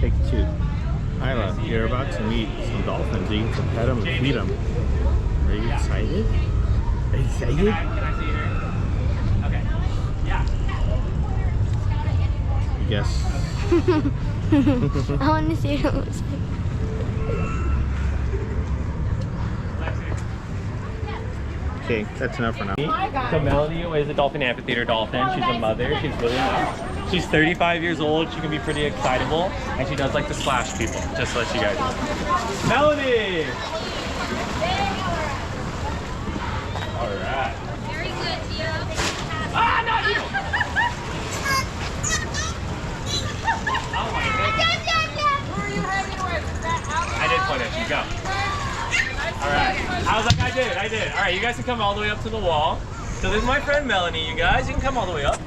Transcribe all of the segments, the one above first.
take two. Isla, you're about to meet some dolphins. You get to pet them and feed them. Are you excited? Are you excited? Can I see her? Okay. Yeah. I guess. I want to see it. Okay, that's enough for now. So Melanie is a Dolphin amphitheater dolphin. She's a mother. She's really nice. She's 35 years old. She can be pretty excitable, and she does like to splash people. Just to let you guys know. Melanie. All right. Very good, Tio. Ah, not you. Oh my goodness. Who are you hanging with? Is that I did point at you. Go. All right. I was like, I did. All right, you guys can come all the way up to the wall. So this is my friend Melanie, you guys. You can come all the way up.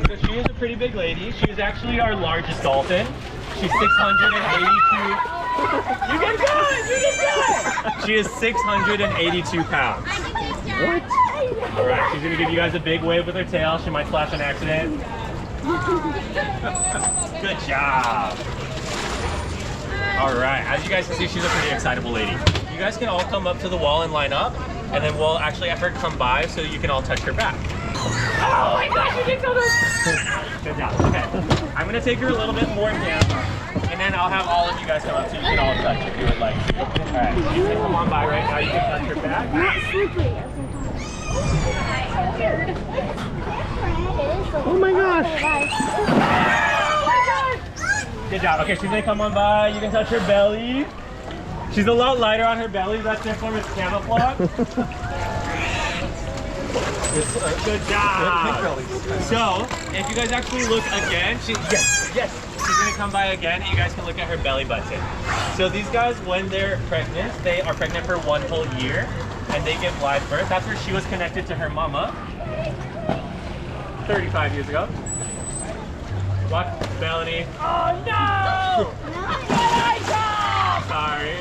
So she is a pretty big lady. She is actually our largest dolphin. She's 682. You get good. She is 682 pounds. What? All right, she's gonna give you guys a big wave with her tail. She might splash on accident. Good job. All right, as you guys can see, she's a pretty excitable lady. You guys can all come up to the wall and line up, and then we'll actually have her come by so you can all touch her back. Oh my gosh, you did so good! Good job. Okay, I'm gonna take her a little bit more down, and then I'll have all of you guys come up so you can all touch if you would like to. All right, you can come on by right now. You can touch her back. Not slippery. Oh my gosh! Good job. Okay, she's gonna come on by. You can touch her belly. She's a lot lighter on her belly. That's their form of camouflage. Good job. So, if you guys actually look again, she's gonna come by again, and you guys can look at her belly button. So these guys, when they're pregnant, they are pregnant for 1 whole year, and they give live birth. That's where she was connected to her mama 35 years ago. Watch Melanie. Oh no! Sorry.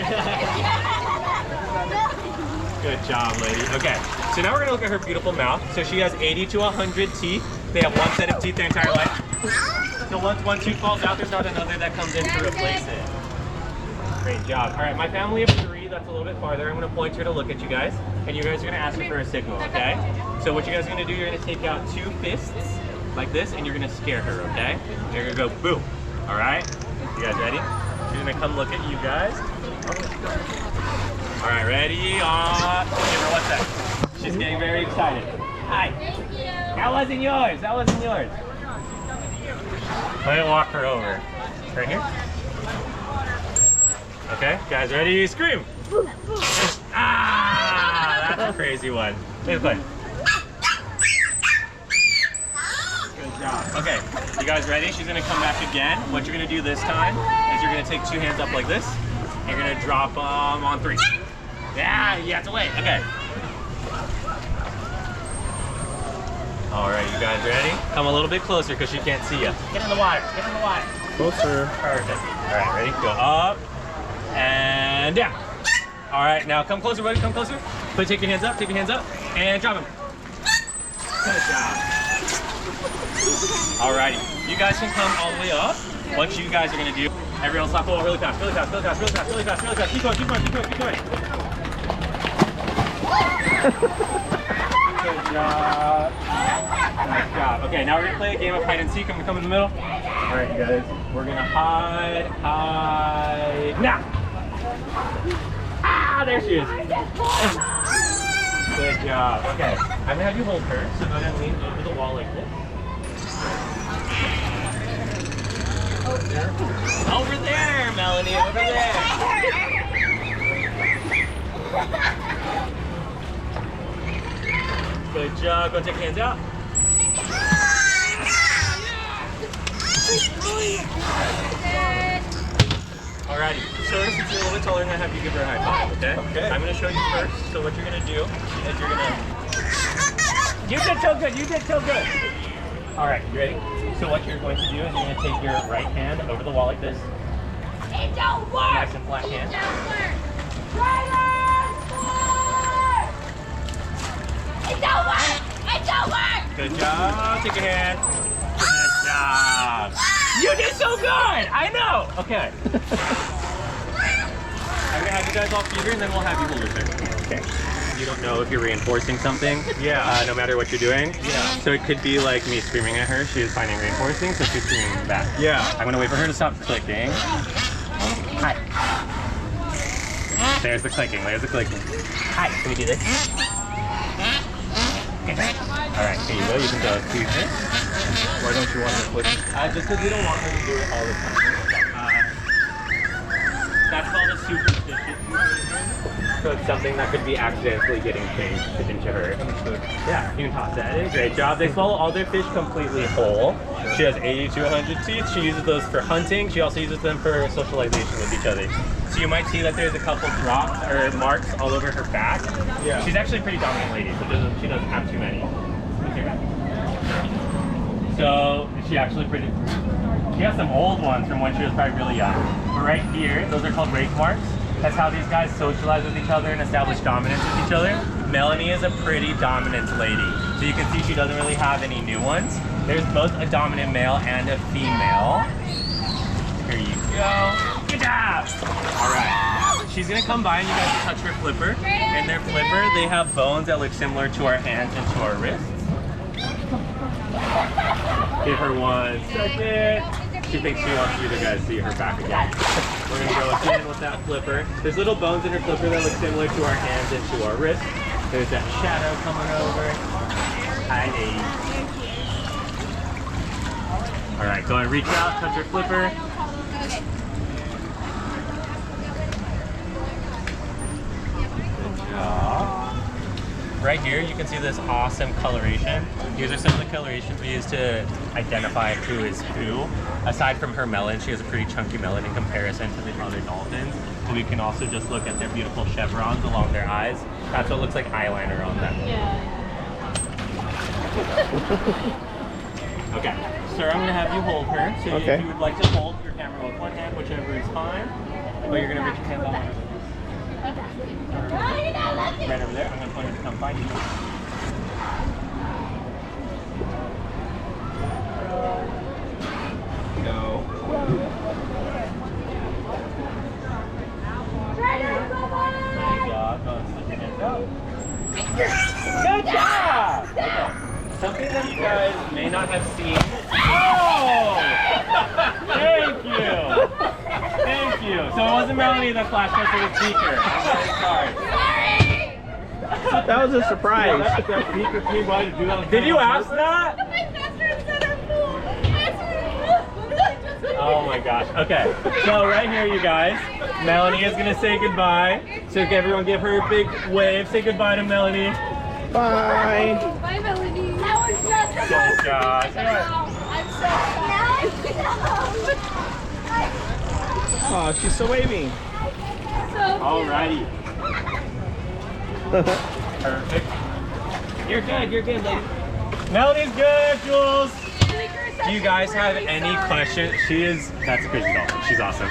Good job, lady. Okay, so now we're gonna look at her beautiful mouth. So she has 80 to 100 teeth. They have 1 set of teeth their entire life. So once one tooth falls out, there's not another that comes in to replace it. Great job. All right, my family of 3, that's a little bit farther. I'm gonna point her to look at you guys, and you guys are gonna ask her for a signal, okay? So what you guys are gonna do, you're gonna take out 2 fists, like this, and you're gonna scare her, okay? You're gonna go boom. All right? You guys ready? She's gonna come look at you guys. All right, ready? Give her 1 sec. She's getting very excited. Hi. Thank you. That wasn't yours. That wasn't yours. Let me walk her over. Right here. Okay, guys, ready? Scream. Ah, that's a crazy one. Let's play. Okay, you guys ready? She's gonna come back again. What you're gonna do this time is you're gonna take 2 hands up like this, and you're gonna drop them on 3. Yeah, you have to wait. Okay. All right, you guys ready? Come a little bit closer because she can't see you. Get in the water. Get in the water. Closer. Perfect. All right, ready? Go up and down. All right, now come closer, buddy. Come closer. Take your hands up. Take your hands up and drop them. Good job. Alrighty, you guys can come all the way up. What you guys are gonna do, everyone stop going really fast, really fast, really fast, really fast, really fast, really fast. Keep going, keep going, keep going, keep going. Good job. Nice job. Okay, now we're gonna play a game of hide and seek. I'm gonna come in the middle. Alright, you guys, we're gonna hide, now. Ah, there she is. Good job. Okay, I'm gonna have you hold her, so go ahead and lean over the wall like this. Over there, Melanie, over there. Good job. Go take your hands out. Alrighty. So since you're a little bit taller, I'm gonna have you give her a high five, okay? Okay. I'm gonna show you first. So what you're gonna do is you're gonna. You did so good. You did so good. All right. You ready? So what you're going to do is you're going to take your right hand over the wall like this. It don't work. Nice and flat hand. It don't work. Right on. It don't work. It don't work. Good job. Take your hand. Good job. You did so good! I know! Okay. I'm gonna have you guys all feed her and then we'll have you hold her. Okay. You don't know if you're reinforcing something. Yeah. No matter what you're doing. Yeah. So it could be like me screaming at her. She is finding reinforcing, so she's screaming back. Yeah. I'm gonna wait for her to stop clicking. Hi. There's the clicking. There's the clicking. Hi. Can we do this? Okay. All right. Here you go. You can go to her. Why don't you want to click? Just because we don't want her to do it all the time. That's called a superstitious behavior. So it's something that could be accidentally getting changed into her. Yeah, you can toss that in. Great job. They swallow all their fish completely whole. She has 80 to 100 teeth. She uses those for hunting. She also uses them for socialization with each other. So you might see that there's a couple drops or marks all over her back. Yeah. She's actually a pretty dominant lady, so she doesn't have too many. So she actually pretty. She has some old ones from when she was probably really young. But right here, those are called rake marks. That's how these guys socialize with each other and establish dominance with each other. Melanie is a pretty dominant lady. So you can see she doesn't really have any new ones. There's both a dominant male and a female. Here you go. Good job! All right. She's gonna come by and you guys can touch her flipper. And their flipper, they have bones that look similar to our hands and to our wrists. Give her 1 second. She thinks she wants you to guys see her back again. We're gonna go again with that flipper. There's little bones in her flipper that look similar to our hands and to our wrists. There's that shadow coming over. Hi, lady. All right, go and reach out, touch her flipper. Good job. Right here, you can see this awesome coloration. These are some of the colorations we use to identify who is who. Aside from her melon, she has a pretty chunky melon in comparison to the other dolphins. And we can also just look at their beautiful chevrons along their eyes. That's what looks like eyeliner on them. Yeah. Okay, sir, I'm gonna have you hold her. So Okay. if you would like to hold your camera with one hand, whichever is fine. But you're gonna reach your hands out. Right over there. I'm gonna point her to come find you. No. Good job. Go and slip your hands out. Good job! Okay. Something that you guys may not have seen. Oh! Thank you! Thank you. So it wasn't Melanie that flashed us with a speaker. I'm very sorry. That was a surprise. Did you ask that? Oh my gosh. Okay. So right here, you guys, Melanie is gonna say goodbye. So everyone give her a big wave. Say goodbye to Melanie. Bye. Bye, Melanie. That was just Good job. I'm so sorry. Oh, she's so wavy. So Alrighty. Perfect. You're good, lady. Melanie's good, Jules. Do you guys have any questions? That's a crazy dolphin. She's awesome.